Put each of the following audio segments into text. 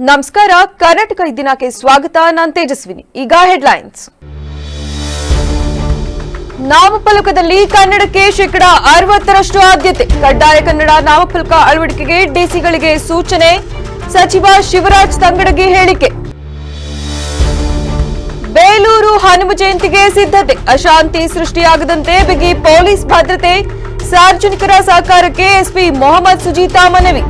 ನಮಸ್ಕಾರ. ಕರ್ನಾಟಕ ದಿನಕ್ಕೆ ಸ್ವಾಗತ. ನಾನು ತೇಜಸ್ವಿನಿ. ಈಗ ಹೆಡ್ಲೈನ್ಸ್. ನಾಮಫಲಕದಲ್ಲಿ ಕನ್ನಡಕ್ಕೆ 60% ಆದ್ಯತೆ. ಕಡ್ಡಾಯ ಕನ್ನಡ ನಾಮಫಲಕ ಅಳವಡಿಕೆಗೆ ಡಿಸಿಗಳಿಗೆ ಸೂಚನೆ. ಸಚಿವ ಶಿವರಾಜ್ ತಂಗಡಗಿ ಹೇಳಿಕೆ. ಬೇಲೂರು ಹನುಮ ಜಯಂತಿಗೆ ಸಿದ್ಧತೆ. ಅಶಾಂತಿ ಸೃಷ್ಟಿಯಾಗದಂತೆ ಬಿಗಿ ಪೊಲೀಸ್ ಭದ್ರತೆ. ಸಾರ್ವಜನಿಕರ ಸಹಕಾರಕ್ಕೆ ಎಸ್ಪಿ ಮೊಹಮ್ಮದ್ ಸುಜೀತಾ ಮನವಿ.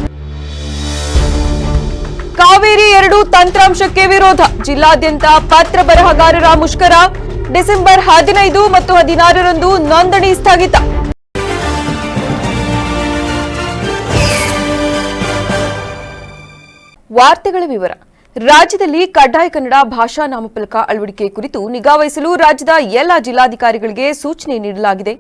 ಕಾವೇರಿ 2 ತಂತ್ರಾಂಶಕ್ಕೆ ವಿರೋಧ. ಜಿಲ್ಲಾದ್ಯಂತ ಪತ್ರ ಬರಹಗಾರರ ಮುಷ್ಕರ. ಡಿಸೆಂಬರ್ 15 ಮತ್ತು 16ರಂದು ನೋಂದಣಿ ಸ್ಥಗಿತ. ವಾರ್ತೆಗಳ ವಿವರ. ರಾಜ್ಯದಲ್ಲಿ ಕಡ್ಡಾಯ ಕನ್ನಡ ಭಾಷಾ ನಾಮಫಲಕ ಅಳವಡಿಕೆ ಕುರಿತು ನಿಗಾವಹಿಸಲು ರಾಜ್ಯದ ಎಲ್ಲ ಜಿಲ್ಲಾಧಿಕಾರಿಗಳಿಗೆ ಸೂಚನೆ ನೀಡಲಾಗಿದೆ.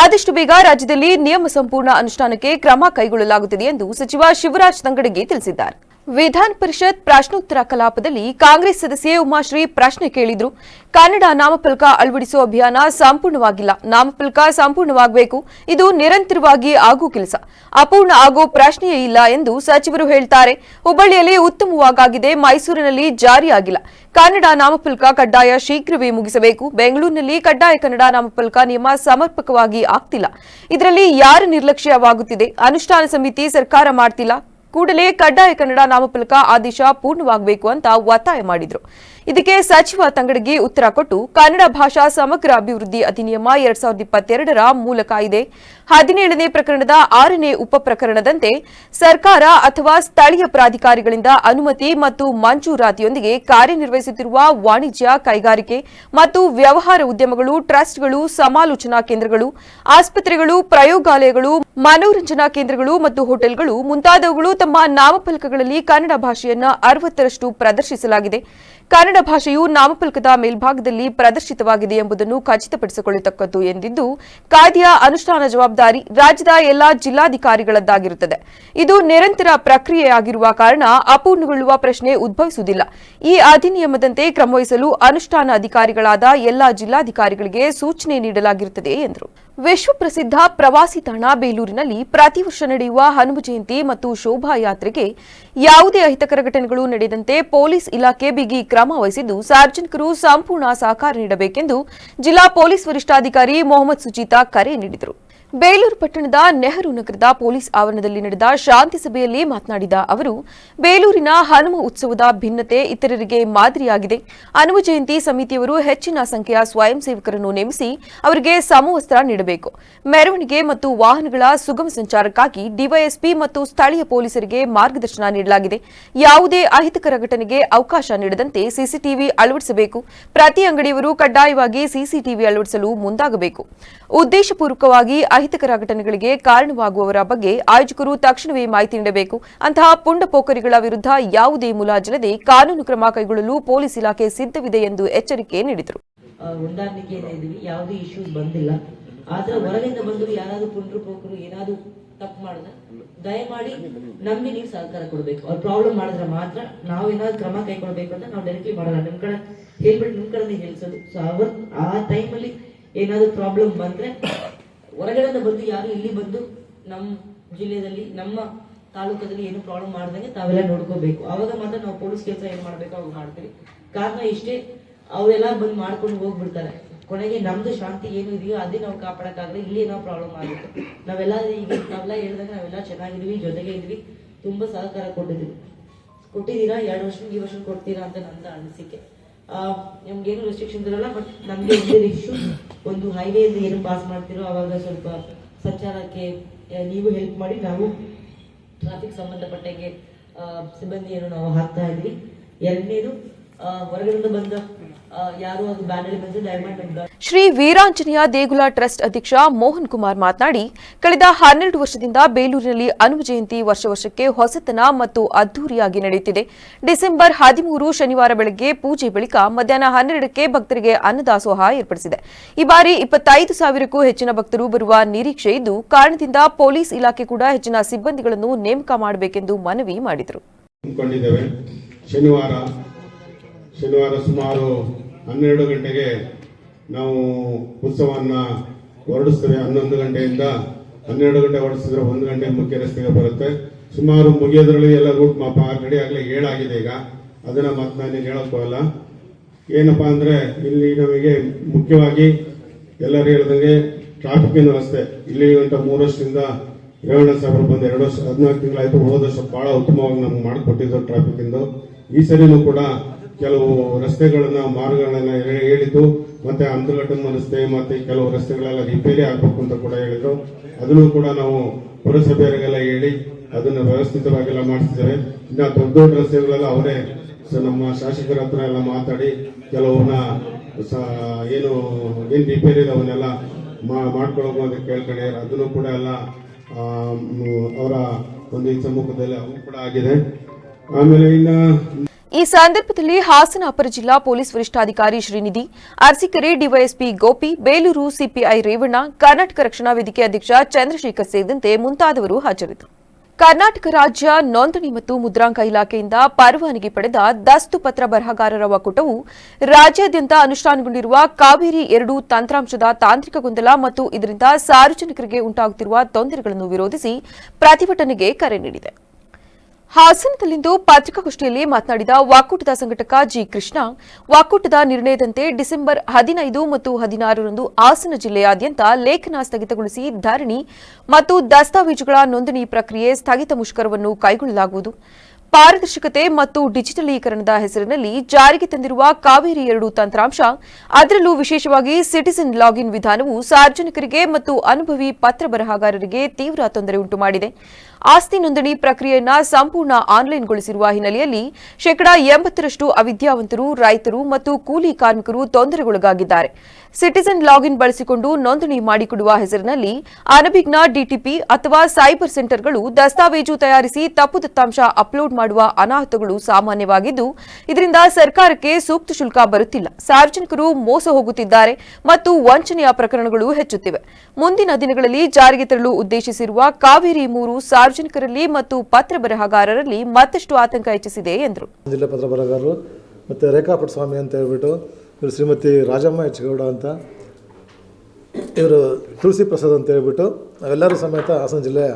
ಆದಷ್ಟು ಬೇಗ ರಾಜ್ಯದಲ್ಲಿ ನಿಯಮ ಸಂಪೂರ್ಣ ಅನುಷ್ಠಾನಕ್ಕೆ ಕ್ರಮ ಕೈಗೊಳ್ಳಲಾಗುತ್ತದೆ ಎಂದು ಸಚಿವ ಶಿವರಾಜ್ ತಂಗಡಗಿ ತಿಳಿಸಿದ್ದಾರೆ. ವಿಧಾನ ಪರಿಷತ್ ಪ್ರಶ್ನೋತ್ತರ ಕಲಾಪದಲ್ಲಿ ಕಾಂಗ್ರೆಸ್ ಸದಸ್ಯೆ ಉಮಾಶ್ರೀ ಪ್ರಶ್ನೆ ಕೇಳಿದ್ರು. ಕನ್ನಡ ನಾಮಫಲಕ ಅಳವಡಿಸುವ ಅಭಿಯಾನ ಸಂಪೂರ್ಣವಾಗಿಲ್ಲ. ನಾಮಫಲಕ ಸಂಪೂರ್ಣವಾಗಬೇಕು. ಇದು ನಿರಂತರವಾಗಿ ಆಗೋ ಕೆಲಸ. ಅಪೂರ್ಣ ಆಗೋ ಪ್ರಶ್ನೆಯೇ ಇಲ್ಲ ಎಂದು ಸಚಿವರು ಹೇಳ್ತಾರೆ. ಹುಬ್ಬಳ್ಳಿಯಲ್ಲಿ ಉತ್ತಮವಾಗಿದೆ. ಮೈಸೂರಿನಲ್ಲಿ ಜಾರಿಯಾಗಿಲ್ಲ. ಕನ್ನಡ ನಾಮಫಲಕ ಕಡ್ಡಾಯ ಶೀಘ್ರವೇ ಮುಗಿಸಬೇಕು. ಬೆಂಗಳೂರಿನಲ್ಲಿ ಕಡ್ಡಾಯ ಕನ್ನಡ ನಾಮಫಲಕ ನಿಯಮ ಸಮರ್ಪಕವಾಗಿ ಆಗ್ತಿಲ್ಲ. ಇದರಲ್ಲಿ ಯಾರ ನಿರ್ಲಕ್ಷ್ಯವಾಗುತ್ತಿದೆ? ಅನುಷ್ಠಾನ ಸಮಿತಿ ಸರ್ಕಾರ ಮಾಡ್ತಿಲ್ಲ. ಕೂಡಲೇ ಕಡ್ಡಾಯ ಕನ್ನಡ ನಾಮಫಲಕ ಆದೇಶ ಪೂರ್ಣವಾಗಬೇಕು ಅಂತ ಒತ್ತಾಯ ಮಾಡಿದ್ರು. ಇದಕ್ಕೆ ಸಚಿವ ತಂಗಡಗಿ ಉತ್ತರ ಕೊಟ್ಟು, ಕನ್ನಡ ಭಾಷಾ ಸಮಗ್ರ ಅಭಿವೃದ್ಧಿ ಅಧಿನಿಯಮ 2022ರ ಮೂಲ ಕಾಯ್ದೆ 17ನೇ ಪ್ರಕರಣದ 6ನೇ ಉಪ ಪ್ರಕರಣದಂತೆ ಸರ್ಕಾರ ಅಥವಾ ಸ್ಥಳೀಯ ಪ್ರಾಧಿಕಾರಿಗಳಿಂದ ಅನುಮತಿ ಮತ್ತು ಮಂಜೂರಾತಿಯೊಂದಿಗೆ ಕಾರ್ಯನಿರ್ವಹಿಸುತ್ತಿರುವ ವಾಣಿಜ್ಯ, ಕೈಗಾರಿಕೆ ಮತ್ತು ವ್ಯವಹಾರ ಉದ್ಯಮಗಳು, ಟ್ರಸ್ಟ್ಗಳು, ಸಮಾಲೋಚನಾ ಕೇಂದ್ರಗಳು, ಆಸ್ಪತ್ರೆಗಳು, ಪ್ರಯೋಗಾಲಯಗಳು, ಮನೋರಂಜನಾ ಕೇಂದ್ರಗಳು ಮತ್ತು ಹೋಟೆಲ್ಗಳು ಮುಂತಾದವುಗಳು ತಮ್ಮ ನಾಮಫಲಕಗಳಲ್ಲಿ ಕನ್ನಡ ಭಾಷೆಯನ್ನು 60% ಪ್ರದರ್ಶಿಸಲಾಗಿದೆ. ಕನ್ನಡ ಭಾಷೆಯು ನಾಮಫಲಕದ ಮೇಲ್ಭಾಗದಲ್ಲಿ ಪ್ರದರ್ಶಿತವಾಗಿದೆ ಎಂಬುದನ್ನು ಖಚಿತಪಡಿಸಿಕೊಳ್ಳತಕ್ಕದ್ದು ಎಂದಿದ್ದು, ಕಾಯ್ದೆಯ ಅನುಷ್ಠಾನ ಜವಾಬ್ದಾರಿ ರಾಜ್ಯದ ಎಲ್ಲಾ ಜಿಲ್ಲಾಧಿಕಾರಿಗಳದ್ದಾಗಿರುತ್ತದೆ. ಇದು ನಿರಂತರ ಪ್ರಕ್ರಿಯೆಯಾಗಿರುವ ಕಾರಣ ಅಪೂರ್ಣಗೊಳ್ಳುವ ಪ್ರಶ್ನೆ ಉದ್ಭವಿಸುವುದಿಲ್ಲ. ಈ ಅಧಿನಿಯಮದಂತೆ ಕ್ರಮವಹಿಸಲು ಅನುಷ್ಠಾನ ಅಧಿಕಾರಿಗಳಾದ ಎಲ್ಲಾ ಜಿಲ್ಲಾಧಿಕಾರಿಗಳಿಗೆ ಸೂಚನೆ ನೀಡಲಾಗಿರುತ್ತದೆ ಎಂದರು. ವಿಶ್ವಪ್ರಸಿದ್ಧ ಪ್ರವಾಸಿ ತಾಣ ಬೇಲೂರಿನಲ್ಲಿ ಪ್ರತಿ ವರ್ಷ ನಡೆಯುವ ಹನುಮ ಜಯಂತಿ ಮತ್ತು ಶೋಭಾಯಾತ್ರೆಗೆ ಯಾವುದೇ ಅಹಿತಕರ ಘಟನೆಗಳು ನಡೆಯದಂತೆ ಪೊಲೀಸ್ ಇಲಾಖೆ ಬಿಗಿ ಕ್ರಮ ವಹಿಸಿದ್ದು, ಸಾರ್ವಜನಿಕರು ಸಂಪೂರ್ಣ ಸಹಕಾರ ನೀಡಬೇಕೆಂದು ಜಿಲ್ಲಾ ಪೊಲೀಸ್ ವರಿಷ್ಠಾಧಿಕಾರಿ ಮೊಹಮ್ಮದ್ ಸುಜೀತಾ ಕರೆ ನೀಡಿದರು. ಬೇಲೂರು ಪಟ್ಟಣದ ನೆಹರು ನಗರದ ಪೊಲೀಸ್ ಆವರಣದಲ್ಲಿ ನಡೆದ ಶಾಂತಿ ಸಭೆಯಲ್ಲಿ ಮಾತನಾಡಿದ ಅವರು, ಬೇಲೂರಿನ ಹನುಮ ಉತ್ಸವದ ಭಿನ್ನತೆ ಇತರರಿಗೆ ಮಾದರಿಯಾಗಿದೆ. ಹನುಮ ಜಯಂತಿ ಸಮಿತಿಯವರು ಹೆಚ್ಚಿನ ಸಂಖ್ಯೆಯ ಸ್ವಯಂ ಸೇವಕರನ್ನು ನೇಮಿಸಿ ಅವರಿಗೆ ಸಮವಸ್ತ್ರ ನೀಡಬೇಕು. ಮೆರವಣಿಗೆ ಮತ್ತು ವಾಹನಗಳ ಸುಗಮ ಸಂಚಾರಕ್ಕಾಗಿ ಡಿವೈಎಸ್ಪಿ ಮತ್ತು ಸ್ಥಳೀಯ ಪೊಲೀಸರಿಗೆ ಮಾರ್ಗದರ್ಶನ ನೀಡಲಾಗಿದೆ. ಯಾವುದೇ ಅಹಿತಕರ ಘಟನೆಗೆ ಅವಕಾಶ ನೀಡದಂತೆ ಸಿಸಿಟಿವಿ ಅಳವಡಿಸಬೇಕು. ಪ್ರತಿ ಅಂಗಡಿಯವರು ಕಡ್ಡಾಯವಾಗಿ ಸಿಸಿಟಿವಿ ಅಳವಡಿಸಲು ಮುಂದಾಗಬೇಕು. ಉದ್ದೇಶಪೂರ್ವಕವಾಗಿ ಅಹಿತಕರ ಘಟನೆಗಳಿಗೆ ಕಾರಣವಾಗುವವರ ಬಗ್ಗೆ ಆಯೋಜಕರು ತಕ್ಷಣವೇ ಮಾಹಿತಿ ನೀಡಬೇಕು. ಅಂತಹ ಪುಂಡಪೋಖರಿಗಳ ವಿರುದ್ಧ ಯಾವುದೇ ಮುಲಾಜಿಲ್ಲದೆ ಕಾನೂನು ಕ್ರಮ ಕೈಗೊಳ್ಳಲು ಪೊಲೀಸ್ ಇಲಾಖೆ ಸಿದ್ಧವಿದೆ ಎಂದು ಎಚ್ಚರಿಕೆ ನೀಡಿದರು. ಯಾವುದೇ ಇಶ್ಯೂಸ್ ಬಂದಿಲ್ಲ. ಆದ್ರೆ ಹೊರಗಿಂದ ಬಂದರು ಯಾರಾದ್ರೂ ಪುಂಡಪೋಖರು ಏನಾದ್ರು ತಪ್ಪು ಮಾಡಿದ್ರೆ ದಯಮಾಡಿ ನಮ್ಗೆ ನೀವು ಸಹಕಾರ ಕೊಡಬೇಕು. ಅವ್ರು ಪ್ರಾಬ್ಲಮ್ ಮಾಡಿದ್ರೆ ಮಾತ್ರ ನಾವು ಏನಾದ್ರು ಕ್ರಮ ಕೈಗೊಳ್ಬೇಕು ಅಂತ ನಾವು ಡೈರೆಕ್ಟ್ಲಿ ಮಾಡಲ್ಲ. ನಿಮ್ ಕಡೆ ಹೇಳ್ಬಿಟ್ಟು ನಿಮ್ ಕಡೆ ಹೇಳ್ಸೋದು. ಸೊ ಆ ಟೈಮಲ್ಲಿ ಏನಾದ್ರು ಪ್ರಾಬ್ಲಮ್ ಬಂದ್ರೆ ಹೊರಗಡೆಯಿಂದ ಬಂದು ಯಾರು ಇಲ್ಲಿ ಬಂದು ನಮ್ಮ ಜಿಲ್ಲೆಯಲ್ಲಿ ನಮ್ಮ ತಾಲೂಕದಲ್ಲಿ ಏನು ಪ್ರಾಬ್ಲಮ್ ಮಾಡ್ದಂಗೆ ತಾವೆಲ್ಲ ನೋಡ್ಕೋಬೇಕು. ಅವಾಗ ಮಾತ್ರ ನಾವು ಪೊಲೀಸ್ ಕೆಲಸ ಏನ್ ಮಾಡ್ಬೇಕು ಅವಾಗ ಮಾಡ್ತೀವಿ. ಕಾರಣ ಇಷ್ಟೇ, ಅವರೆಲ್ಲ ಬಂದು ಮಾಡ್ಕೊಂಡು ಹೋಗ್ಬಿಡ್ತಾರೆ. ಕೊನೆಗೆ ನಮ್ದು ಶಾಂತಿ ಏನು ಇದೆಯೋ ಅದೇ ನಾವು ಕಾಪಾಡಕ್ಕಾಗಲ್ಲ. ಇಲ್ಲಿ ಏನೋ ಪ್ರಾಬ್ಲಮ್ ಆಗುತ್ತೆ. ನಾವೆಲ್ಲ ಹೇಳಿದಾಗ ನಾವೆಲ್ಲ ಚೆನ್ನಾಗಿದ್ವಿ, ಜೊತೆಗೆ ಇದ್ವಿ, ತುಂಬಾ ಸಹಕಾರ ಕೊಟ್ಟಿದ್ದೀರಾ. 2 ವರ್ಷ ಈ ವರ್ಷ ಕೊಡ್ತೀರಾ ಅಂತ ನನ್ನ ಅನಿಸಿಕೆ. ನಮ್ಗೇನು ರೆಸ್ಟ್ರಿಕ್ಷನ್ಸ್ ಇರಲ್ಲ. ಬಟ್ ನಮ್ಗೆ ಒಂದು ಹೈವೇಯಿಂದ ಏನು ಪಾಸ್ ಮಾಡ್ತಿರೋ ಅವಾಗ ಸ್ವಲ್ಪ ಸಂಚಾರಕ್ಕೆ ನೀವು ಹೆಲ್ಪ್ ಮಾಡಿ. ನಾವು ಟ್ರಾಫಿಕ್ ಸಂಬಂಧಪಟ್ಟಂಗೆ ಸಿಬ್ಬಂದಿಯನ್ನು ನಾವು ಹಾಕ್ತಾ ಇದ್ವಿ. ಎರಡನೇದು, ಹೊರಗಡೆಯಿಂದ ಬಂದ ಯಾರು ಅದು ಬ್ಯಾನರ್ ಬಂದು ದಯಮಾಡಿ ಶ್ರೀ ವೀರಾಂಜನೇಯ ದೇಗುಲ ಟ್ರಸ್ಟ್ ಅಧ್ಯಕ್ಷ ಮೋಹನ್ ಕುಮಾರ್ ಮಾತನಾಡಿ, ಕಳೆದ 12 ವರ್ಷದಿಂದ ಬೇಲೂರಿನಲ್ಲಿ ಹನುಮ ಜಯಂತಿ ವರ್ಷಕ್ಕೆ ಹೊಸತನ ಮತ್ತು ಅದ್ದೂರಿಯಾಗಿ ನಡೆಯುತ್ತಿದೆ. ಡಿಸೆಂಬರ್ 13 ಶನಿವಾರ ಬೆಳಗ್ಗೆ ಪೂಜೆ ಬಳಿಕ ಮಧ್ಯಾಹ್ನ 12ಕ್ಕೆ ಭಕ್ತರಿಗೆ ಅನ್ನದಾಸೋಹ ಏರ್ಪಡಿಸಿದೆ. ಈ ಬಾರಿ 25,000ಕ್ಕೂ ಹೆಚ್ಚಿನ ಭಕ್ತರು ಬರುವ ನಿರೀಕ್ಷೆ ಇದ್ದು, ಕಾರಣದಿಂದ ಪೊಲೀಸ್ ಇಲಾಖೆ ಕೂಡ ಹೆಚ್ಚಿನ ಸಿಬ್ಬಂದಿಗಳನ್ನು ನೇಮಕ ಮಾಡಬೇಕೆಂದು ಮನವಿ ಮಾಡಿದರು. ಶನಿವಾರ ಸುಮಾರು 12 ಗಂಟೆಗೆ ನಾವು ಉತ್ಸವವನ್ನು ಹೊರಡಿಸ್ತೇವೆ. 11 ಗಂಟೆಯಿಂದ 12 ಗಂಟೆ ಹೊರಡಿಸಿದ್ರೆ 1 ಗಂಟೆ ಮುಖ್ಯ ರಸ್ತೆಗೆ ಬರುತ್ತೆ. ಸುಮಾರು ಮುಗಿಯೋದ್ರಲ್ಲಿ ಎಲ್ಲ ರೂಟ್ ಮಾಪ ರೆಡಿ ಆಗಲಿ ಏಳಾಗಿದೆ. ಈಗ ಅದನ್ನ ಮತ್ತೆ ನಾನು ಹೇಳಕ್ ಹೋಗಲ್ಲ. ಏನಪ್ಪಾ ಅಂದ್ರೆ ಇಲ್ಲಿ ನಮಗೆ ಮುಖ್ಯವಾಗಿ ಎಲ್ಲರೂ ಹೇಳಿದಂಗೆ ಟ್ರಾಫಿಕ್ ವ್ಯವಸ್ಥೆ ಇಲ್ಲಿ ಗಂಟ 3 ವರ್ಷದಿಂದ ರೇವಣ್ಣ ಸಾಹೇಬರು ಬಂದು 2 ವರ್ಷ 14 ತಿಂಗಳಾಯ್ತು. ಹೋದ ವರ್ಷ ಬಹಳ ಉತ್ತಮವಾಗಿ ನಮ್ಗೆ ಮಾಡಿಕೊಟ್ಟಿದ್ದು ಟ್ರಾಫಿಕ್ ಇಂದು. ಈ ಸರಿನೂ ಕೂಡ ಕೆಲವು ರಸ್ತೆಗಳನ್ನ ಮಾರ್ಗಗಳನ್ನ ಹೇಳಿದ್ದು, ಮತ್ತೆ ಅಂತರ್ಘಟನೆ ರಸ್ತೆ ಮತ್ತೆ ಕೆಲವು ರಸ್ತೆಗಳೆಲ್ಲ ರಿಪೇರಿ ಆಗ್ಬೇಕು ಅಂತ ಕೂಡ ಹೇಳಿದ್ರು. ಅದನ್ನು ಕೂಡ ನಾವು ಪುರಸಭೆಯವರಿಗೆಲ್ಲ ಹೇಳಿ ಅದನ್ನ ವ್ಯವಸ್ಥಿತವಾಗೆಲ್ಲ ಮಾಡಿಸಿದ್ದೇವೆ. ಇನ್ನ ದೊಡ್ಡ ದೊಡ್ಡ ರಸ್ತೆಗಳೆಲ್ಲ ಅವರೇ ನಮ್ಮ ಶಾಸಕರ ಹತ್ರ ಎಲ್ಲ ಮಾತಾಡಿ ಕೆಲವನ್ನ ಏನು ರಿಪೇರಿ ಅವನ್ನೆಲ್ಲ ಮಾಡ್ಕೊಳ್ಬೇಕು ಅಂತ ಕೇಳ್ಕೊಂಡಿದ್ದಾರೆ. ಅದನ್ನು ಕೂಡ ಎಲ್ಲ ಅವರ ಒಂದು ಸಮ್ಮುಖದಲ್ಲಿ ಅವು ಕೂಡ ಆಗಿದೆ. ಆಮೇಲೆ ಇನ್ನ ಈ ಸಂದರ್ಭದಲ್ಲಿ ಹಾಸನ ಅಪರ ಜಿಲ್ಲಾ ಪೊಲೀಸ್ ವರಿಷ್ಠಾಧಿಕಾರಿ ಶ್ರೀನಿಧಿ, ಅರಸೀಕೆರೆ ಡಿವೈಎಸ್ಪಿ ಗೋಪಿ, ಬೇಲೂರು ಸಿಪಿಐ ರೇವಣ್ಣ, ಕರ್ನಾಟಕ ರಕ್ಷಣಾ ವೇದಿಕೆ ಅಧ್ಯಕ್ಷ ಚಂದ್ರಶೇಖರ್ ಸೇರಿದಂತೆ ಮುಂತಾದವರು ಹಾಜರಿದ್ದರು. ಕರ್ನಾಟಕ ರಾಜ್ಯ ನೋಂದಣಿ ಮತ್ತು ಮುದ್ರಾಂಕ ಇಲಾಖೆಯಿಂದ ಪರವಾನಗಿ ಪಡೆದ ದಸ್ತು ಪತ್ರ ಬರಹಗಾರರ ಒಕ್ಕೂಟವು ರಾಜ್ಯಾದ್ಯಂತ ಅನುಷ್ಠಾನಗೊಂಡಿರುವ ಕಾವೇರಿ 2 ತಂತ್ರಾಂಶದ ತಾಂತ್ರಿಕ ಗೊಂದಲ ಮತ್ತು ಇದರಿಂದ ಸಾರ್ವಜನಿಕರಿಗೆ ಉಂಟಾಗುತ್ತಿರುವ ತೊಂದರೆಗಳನ್ನು ವಿರೋಧಿಸಿ ಪ್ರತಿಭಟನೆಗೆ ಕರೆ ನೀಡಿದೆ. ಹಾಸನದಲ್ಲಿಂದು ಪತ್ರಿಕಾಗೋಷ್ಠಿಯಲ್ಲಿ ಮಾತನಾಡಿದ ಒಕ್ಕೂಟದ ಸಂಘಟಕ ಜಿ ಕೃಷ್ಣ, ಒಕ್ಕೂಟದ ನಿರ್ಣಯದಂತೆ ಡಿಸೆಂಬರ್ 15 ಮತ್ತು 16ರಂದು ಹಾಸನ ಜಿಲ್ಲೆಯಾದ್ಯಂತ ಲೇಖನ ಸ್ಥಗಿತಗೊಳಿಸಿ ಧರಣಿ ಮತ್ತು ದಸ್ತಾವೇಜುಗಳ ನೋಂದಣಿ ಪ್ರಕ್ರಿಯೆ ಸ್ಥಗಿತ ಮುಷ್ಕರವನ್ನು ಕೈಗೊಳ್ಳಲಾಗುವುದು. ಪಾರದರ್ಶಕತೆ ಮತ್ತು ಡಿಜಿಟಲೀಕರಣದ ಹೆಸರಿನಲ್ಲಿ ಜಾರಿಗೆ ತಂದಿರುವ ಕಾವೇರಿ 2 ತಂತ್ರಾಂಶ, ಅದರಲ್ಲೂ ವಿಶೇಷವಾಗಿ ಸಿಟಿಜನ್ ಲಾಗಿನ್ ವಿಧಾನವು ಸಾರ್ವಜನಿಕರಿಗೆ ಮತ್ತು ಅನುಭವಿ ಪತ್ರ ಬರಹಗಾರರಿಗೆ ತೀವ್ರ ತೊಂದರೆ ಉಂಟು ಮಾಡಿದೆ. ಆಸ್ತಿ ನೋಂದಣಿ ಪ್ರಕ್ರಿಯೆಯನ್ನು ಸಂಪೂರ್ಣ ಆನ್ಲೈನ್ಗೊಳಿಸಿರುವ ಹಿನ್ನೆಲೆಯಲ್ಲಿ 80% ಅವಿದ್ಯಾವಂತರು, ರೈತರು ಮತ್ತು ಕೂಲಿ ಕಾರ್ಮಿಕರು ತೊಂದರೆಗೊಳಗಾಗಿದ್ದಾರೆ. ಸಿಟಿಜನ್ ಲಾಗಿನ್ ಬಳಸಿಕೊಂಡು ನೋಂದಣಿ ಮಾಡಿಕೊಡುವ ಹೆಸರಿನಲ್ಲಿ ಅನಭಿಜ್ಞ ಡಿಟಿಪಿ ಅಥವಾ ಸೈಬರ್ ಸೆಂಟರ್ಗಳು ದಸ್ತಾವೇಜು ತಯಾರಿಸಿ ತಪ್ಪು ದತ್ತಾಂಶ ಅಪ್ಲೋಡ್ ಮಾಡುವ ಅನಾಹುತಗಳು ಸಾಮಾನ್ಯವಾಗಿದ್ದು, ಇದರಿಂದ ಸರ್ಕಾರಕ್ಕೆ ಸೂಕ್ತ ಶುಲ್ಕ ಬರುತ್ತಿಲ್ಲ, ಸಾರ್ವಜನಿಕರು ಮೋಸ ಹೋಗುತ್ತಿದ್ದಾರೆ ಮತ್ತು ವಂಚನೆಯ ಪ್ರಕರಣಗಳು ಹೆಚ್ಚುತ್ತಿವೆ. ಮುಂದಿನ ದಿನಗಳಲ್ಲಿ ಜಾರಿಗೆ ತರಲು ಉದ್ದೇಶಿಸಿರುವ ಕಾವೇರಿ 3 ಸಾರ್ವಜನಿಕರಲ್ಲಿ ಮತ್ತು ಪತ್ರ ಬರಹಗಾರರಲ್ಲಿ ಮತ್ತಷ್ಟು ಆತಂಕ ಹೆಚ್ಚಿಸಿದೆ ಎಂದರು. ಜಿಲ್ಲಾ ಪತ್ರ ಬರಹಗಾರರು ಮತ್ತು ರೇಖಾ ಪುಟ್ಟಸ್ವಾಮಿ ಅಂತ ಹೇಳ್ಬಿಟ್ಟು, ಇವರು ಶ್ರೀಮತಿ ರಾಜಮ್ಮ ಹೆಚ್ಗೌಡ ಅಂತ, ಇವರು ತುಳಸಿ ಪ್ರಸಾದ್ ಅಂತ ಹೇಳ್ಬಿಟ್ಟು, ನಾವೆಲ್ಲರೂ ಸಮೇತ ಹಾಸನ ಜಿಲ್ಲೆಯ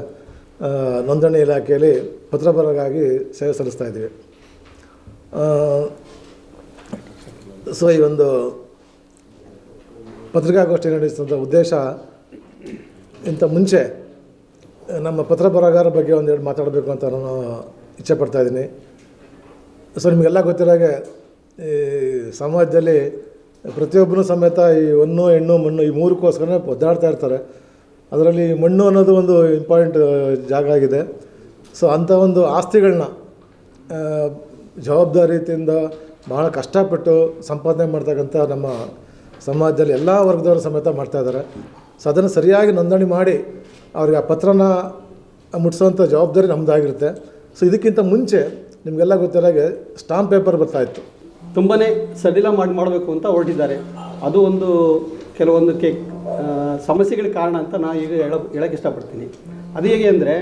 ನೋಂದಣಿ ಇಲಾಖೆಯಲ್ಲಿ ಪತ್ರ ಬರಹಗಾಗಿ ಸೇವೆ ಸಲ್ಲಿಸ್ತಾ ಇದ್ದೀವಿ. ಸೊ ಈ ಒಂದು ಪತ್ರಿಕಾಗೋಷ್ಠಿ ನಡೆಸಿದಂಥ ಉದ್ದೇಶ, ಇಂಥ ಮುಂಚೆ ನಮ್ಮ ಪತ್ರ ಬರಹಗಾರ ಬಗ್ಗೆ ಒಂದೆರಡು ಮಾತಾಡಬೇಕು ಅಂತ ನಾನು ಇಚ್ಛೆ ಪಡ್ತಾಯಿದ್ದೀನಿ. ಸೊ ನಿಮಗೆಲ್ಲ ಗೊತ್ತಿರೋಗೆ ಈ ಸಮಾಜದಲ್ಲಿ ಪ್ರತಿಯೊಬ್ಬರೂ ಸಮೇತ ಈ ಹೊನ್ನು ಹೆಣ್ಣು ಮಣ್ಣು ಈ 3ಕ್ಕೋಸ್ಕರ ಒದ್ದಾಡ್ತಾ ಇರ್ತಾರೆ. ಅದರಲ್ಲಿ ಮಣ್ಣು ಅನ್ನೋದು ಒಂದು ಇಂಪಾರ್ಟೆಂಟ್ ಜಾಗ ಆಗಿದೆ. ಸೊ ಅಂಥ ಒಂದು ಆಸ್ತಿಗಳನ್ನ ಜವಾಬ್ದಾರಿಯಿಂದ ಭಾಳ ಕಷ್ಟಪಟ್ಟು ಸಂಪಾದನೆ ಮಾಡ್ತಕ್ಕಂಥ ನಮ್ಮ ಸಮಾಜದಲ್ಲಿ ಎಲ್ಲ ವರ್ಗದವರು ಸಮೇತ ಮಾಡ್ತಾಯಿದ್ದಾರೆ. ಸೊ ಅದನ್ನು ಸರಿಯಾಗಿ ನೋಂದಣಿ ಮಾಡಿ ಅವ್ರಿಗೆ ಆ ಪತ್ರನ ಮುಟ್ಸೋವಂಥ ಜವಾಬ್ದಾರಿ ನಮ್ಮದಾಗಿರುತ್ತೆ. ಸೊ ಇದಕ್ಕಿಂತ ಮುಂಚೆ ನಿಮಗೆಲ್ಲ ಗೊತ್ತಿರೋಗೆ ಸ್ಟಾಂಪ್ ಪೇಪರ್ ಬರ್ತಾಯಿತ್ತು. ತುಂಬಾ ಸಡಿಲ ಮಾಡಬೇಕು ಅಂತ ಹೊರಟಿದ್ದಾರೆ. ಅದು ಒಂದು ಕೆಲವೊಂದು ಸಮಸ್ಯೆಗಳಿಗೆ ಕಾರಣ ಅಂತ ನಾನು ಈಗ ಹೇಳೋಕ್ಕೆ ಇಷ್ಟಪಡ್ತೀನಿ. ಅದು ಹೇಗೆ ಅಂದರೆ,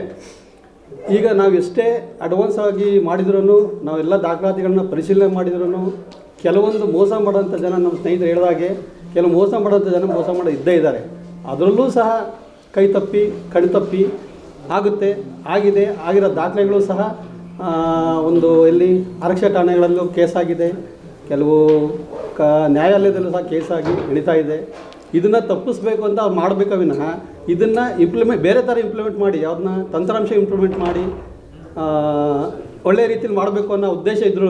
ಈಗ ನಾವು ಎಷ್ಟೇ ಅಡ್ವಾನ್ಸ್ ಆಗಿ ಮಾಡಿದ್ರೂ, ನಾವೆಲ್ಲ ದಾಖಲಾತಿಗಳನ್ನ ಪರಿಶೀಲನೆ ಮಾಡಿದ್ರೂ, ಕೆಲವೊಂದು ಮೋಸ ಮಾಡೋಂಥ ಜನ, ನಮ್ಮ ಸ್ನೇಹಿತರು ಹೇಳಿದಾಗೆ ಕೆಲವು ಮೋಸ ಮಾಡೋಂಥ ಜನ ಮೋಸ ಮಾಡೋ ಇದ್ದೇ ಇದ್ದಾರೆ. ಅದರಲ್ಲೂ ಸಹ ಕೈ ತಪ್ಪಿ ಕಣ್ತಪ್ಪಿ ಆಗಿದೆ. ಆಗಿರೋ ದಾಖಲೆಗಳು ಸಹ ಒಂದು ಎಲ್ಲಿ ಆರಕ್ಷಕ ಠಾಣೆಗಳಲ್ಲೂ ಕೇಸಾಗಿದೆ, ಕೆಲವು ನ್ಯಾಯಾಲಯದಲ್ಲೂ ಸಹ ಕೇಸಾಗಿ ನಡೀತಾ ಇದೆ. ಇದನ್ನು ತಪ್ಪಿಸ್ಬೇಕು ಅಂತ ಅವ್ರು ಮಾಡಬೇಕು ವಿನಃ ಇದನ್ನು ಬೇರೆ ಥರ ಇಂಪ್ಲಿಮೆಂಟ್ ಮಾಡಿ, ಯಾವುದನ್ನ ತಂತ್ರಾಂಶ ಇಂಪ್ಲಿಮೆಂಟ್ ಮಾಡಿ ಒಳ್ಳೆಯ ರೀತಿಯಲ್ಲಿ ಮಾಡಬೇಕು ಅನ್ನೋ ಉದ್ದೇಶ ಇದ್ರೂ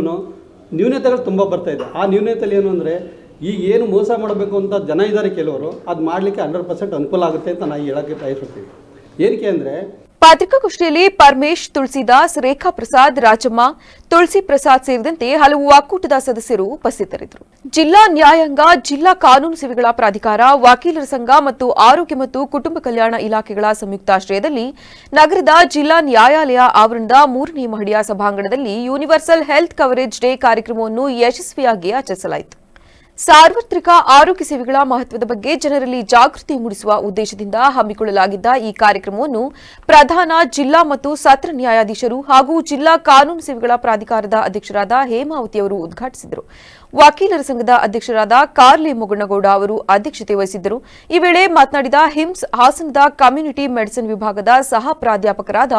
ನ್ಯೂನತೆಗಳು ತುಂಬ ಬರ್ತಾಯಿದೆ. ಆ ನ್ಯೂನತೆಯಲ್ಲಿ ಏನು ಅಂದರೆ, ಈಗ ಏನು ಮೋಸ ಮಾಡಬೇಕು ಅಂತ ಜನ ಇದ್ದಾರೆ ಕೆಲವರು, ಅದು ಮಾಡಲಿಕ್ಕೆ 100% ಅನುಕೂಲ ಆಗುತ್ತೆ ಅಂತ ನಾನು ಹೇಳೋಕ್ಕೆ ಬಯಸುತ್ತೀನಿ. ಏನಕ್ಕೆ ಅಂದರೆ, ಪತ್ರಿಕಾಗೋಷ್ಠಿಯಲ್ಲಿ ಪರಮೇಶ್, ತುಳಸಿದಾಸ್, ರೇಖಾ ಪ್ರಸಾದ್, ರಾಜಮ್ಮ, ತುಳಸಿ ಪ್ರಸಾದ್ ಸೇರಿದಂತೆ ಹಲವು ಒಕ್ಕೂಟದ ಸದಸ್ಯರು ಉಪಸ್ಥಿತರಿದ್ದರು. ಜಿಲ್ಲಾ ನ್ಯಾಯಾಂಗ, ಜಿಲ್ಲಾ ಕಾನೂನು ಸೇವೆಗಳ ಪ್ರಾಧಿಕಾರ, ವಕೀಲರ ಸಂಘ ಮತ್ತು ಆರೋಗ್ಯ ಮತ್ತು ಕುಟುಂಬ ಕಲ್ಯಾಣ ಇಲಾಖೆಗಳ ಸಂಯುಕ್ತಾಶ್ರಯದಲ್ಲಿ ನಗರದ ಜಿಲ್ಲಾ ನ್ಯಾಯಾಲಯ ಆವರಣದ 3ನೇ ಮಹಡಿಯ ಸಭಾಂಗಣದಲ್ಲಿ ಯೂನಿವರ್ಸಲ್ ಹೆಲ್ತ್ ಕವರೇಜ್ ಡೇ ಕಾರ್ಯಕ್ರಮವನ್ನು ಯಶಸ್ವಿಯಾಗಿ ಆಚರಿಸಲಾಯಿತು. ಸಾರ್ವತ್ರಿಕ ಆರೋಗ್ಯ ಸೇವೆಗಳ ಮಹತ್ವದ ಬಗ್ಗೆ ಜನರಲ್ಲಿ ಜಾಗೃತಿ ಮೂಡಿಸುವ ಉದ್ದೇಶದಿಂದ ಹಮ್ಮಿಕೊಳ್ಳಲಾಗಿದ್ದ ಈ ಕಾರ್ಯಕ್ರಮವನ್ನು ಪ್ರಧಾನ ಜಿಲ್ಲಾ ಮತ್ತು ಸತ್ರ ನ್ಯಾಯಾಧೀಶರು ಹಾಗೂ ಜಿಲ್ಲಾ ಕಾನೂನು ಸೇವೆಗಳ ಪ್ರಾಧಿಕಾರದ ಅಧ್ಯಕ್ಷರಾದ ಹೇಮಾವತಿಯವರು ಉದ್ಘಾಟಿಸಿದರು. ವಕೀಲರ ಸಂಘದ ಅಧ್ಯಕ್ಷರಾದ ಕಾರ್ಲಿ ಮುಗುಣ್ಣಗೌಡ ಅವರು ಅಧ್ಯಕ್ಷತೆ ವಹಿಸಿದ್ದರು. ಈ ವೇಳೆ ಮಾತನಾಡಿದ ಹಿಮ್ಸ್ ಹಾಸನದ ಕಮ್ಯುನಿಟಿ ಮೆಡಿಸಿನ್ ವಿಭಾಗದ ಸಹ ಪ್ರಾಧ್ಯಾಪಕರಾದ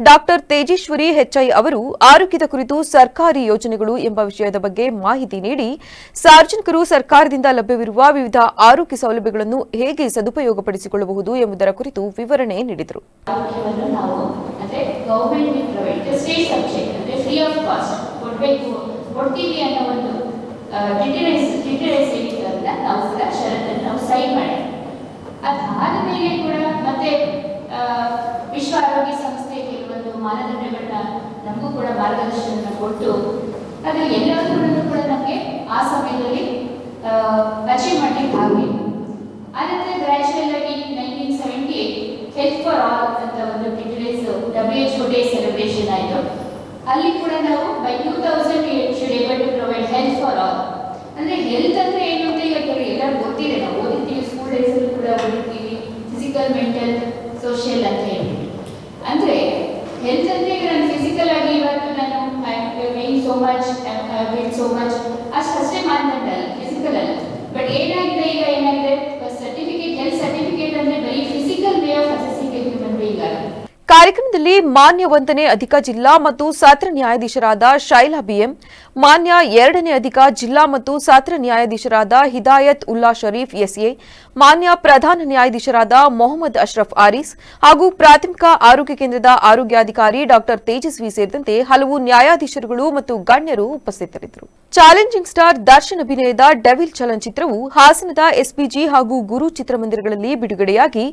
ಡಾ ತೇಜೇಶ್ವರಿ HI ಅವರು ಆರೋಗ್ಯದ ಕುರಿತು ಸರ್ಕಾರಿ ಯೋಜನೆಗಳು ಎಂಬ ವಿಷಯದ ಬಗ್ಗೆ ಮಾಹಿತಿ ನೀಡಿ ಸಾರ್ವಜನಿಕರು ಸರ್ಕಾರದಿಂದ ಲಭ್ಯವಿರುವ ವಿವಿಧ ಆರೋಗ್ಯ ಸೌಲಭ್ಯಗಳನ್ನು ಹೇಗೆ ಸದುಪಯೋಗಪಡಿಸಿಕೊಳ್ಳಬಹುದು ಎಂಬುದರ ಕುರಿತು ವಿವರಣೆ ನೀಡಿದರು. ಕೊಡ್ತೀವಿ ಅನ್ನೋ ಒಂದು ನಾವು ಕೂಡ ಷರತ್ತನ್ನು ನಾವು ಸೈನ್ ಮಾಡಿ ಅದಾದ ಮೇಲೆ ಕೂಡ ಮತ್ತೆ ವಿಶ್ವ ಆರೋಗ್ಯ ಸಂಸ್ಥೆ ಕೆಲವೊಂದು ಮಾನದಂಡಗಳನ್ನ ನಮಗೂ ಕೂಡ ಮಾರ್ಗದರ್ಶನ ಕೊಟ್ಟು ಅದು ಎಲ್ಲದೂ ಕೂಡ ನಮಗೆ ಆ ಸಮಯದಲ್ಲಿ ಅಚೀವ್ ಮಾಡಲಿಕ್ಕೆ ಆಗಲಿಲ್ಲ. ಆನಂತರ ಗ್ರ್ಯಾಜುಯಲ್ ಆಗಿ 1978 ಹೆಲ್ತ್ ಫಾರ್ ಆಲ್ ಅಂತ ಒಂದು WHO ಡೇ ಸೆಲೆಬ್ರೇಷನ್ ಆಯಿತು. ಅಲ್ಲಿ ಕೂಡ ನಾವು by 2008 should able to provide health for all. ಅಂದ್ರೆ ಹೆಲ್ತ್ ಅಂದ್ರೆ ಏನು ಅಂತ ಇವತ್ತು ಎಲ್ಲರೂ ಗೊತ್ತಿದೆ, ನಾವು ಓದಿರ್ತೀವಿ, ಸ್ಕೂಲ್ ಡೇಸ್ ಅಲ್ಲಿ ಕೂಡ ಓದಿರ್ತೀವಿ, ಫಿಸಿಕಲ್, ಮೆಂಟಲ್, ಸೋಷಿಯಲ್ ಅಂತ ಹೇಳಿ. ಅಂದ್ರೆ ಹೆಲ್ತ್ ಅಂದ್ರೆ ನಾನು ಫಿಸಿಕಲ್ ಆಗಿ ಇವತ್ತು ನಾನು ಸೋ ಮಚ್ ಅಷ್ಟೇ ಮಾನದಂಡ ಅಲ್ಲ, ಫಿಸಿಕಲ್ ಅಲ್ಲ. ಬಟ್ ಏನಾಗಿದೆ ಈಗ ಏನಾಗಿದೆ, ಸರ್ಟಿಫಿಕೇಟ್, ಹೆಲ್ತ್ ಸರ್ಟಿಫಿಕೇಟ್ ಅಂದ್ರೆ ಬರೀ physical way of accessing A human being ಅಲ್ಲ. ಕಾರ್ಯಕ್ರಮದಲ್ಲಿ ಮಾನ್ಯ 1ನೇ ಅಧಿಕ ಜಿಲ್ಲಾ ಮತ್ತು ಸತ್ರ ನ್ಯಾಯಾಧೀಶರಾದ ಶೈಲಾ BM, ಮಾನ್ಯ 2ನೇ ಅಧಿಕ ಜಿಲ್ಲಾ ಮತ್ತು ಸತ್ರ ನ್ಯಾಯಾಧೀಶರಾದ ಹಿದಾಯತ್ ಉಲ್ಲಾ ಶರೀಫ್ SA, ಮಾನ್ಯ ಪ್ರಧಾನ ನ್ಯಾಯಾಧೀಶರಾದ ಮೊಹಮ್ಮದ್ ಅಶ್ರಫ್ ಆರೀಸ್ ಹಾಗೂ ಪ್ರಾಥಮಿಕ ಆರೋಗ್ಯ ಕೇಂದ್ರದ ಆರೋಗ್ಯಾಧಿಕಾರಿ ಡಾ ತೇಜಸ್ವಿ ಸೇರಿದಂತೆ ಹಲವು ನ್ಯಾಯಾಧೀಶರುಗಳು ಮತ್ತು ಗಣ್ಯರು ಉಪಸ್ಥಿತರಿದ್ದರು. ಚಾಲೆಂಜಿಂಗ್ ಸ್ಟಾರ್ ದರ್ಶನ್ ಅಭಿನಯದ ಡೆವಿಲ್ ಚಲನಚಿತ್ರವು ಹಾಸನದ SPG ಹಾಗೂ ಗುರು ಚಿತ್ರಮಂದಿರಗಳಲ್ಲಿ ಬಿಡುಗಡೆಯಾಗಿ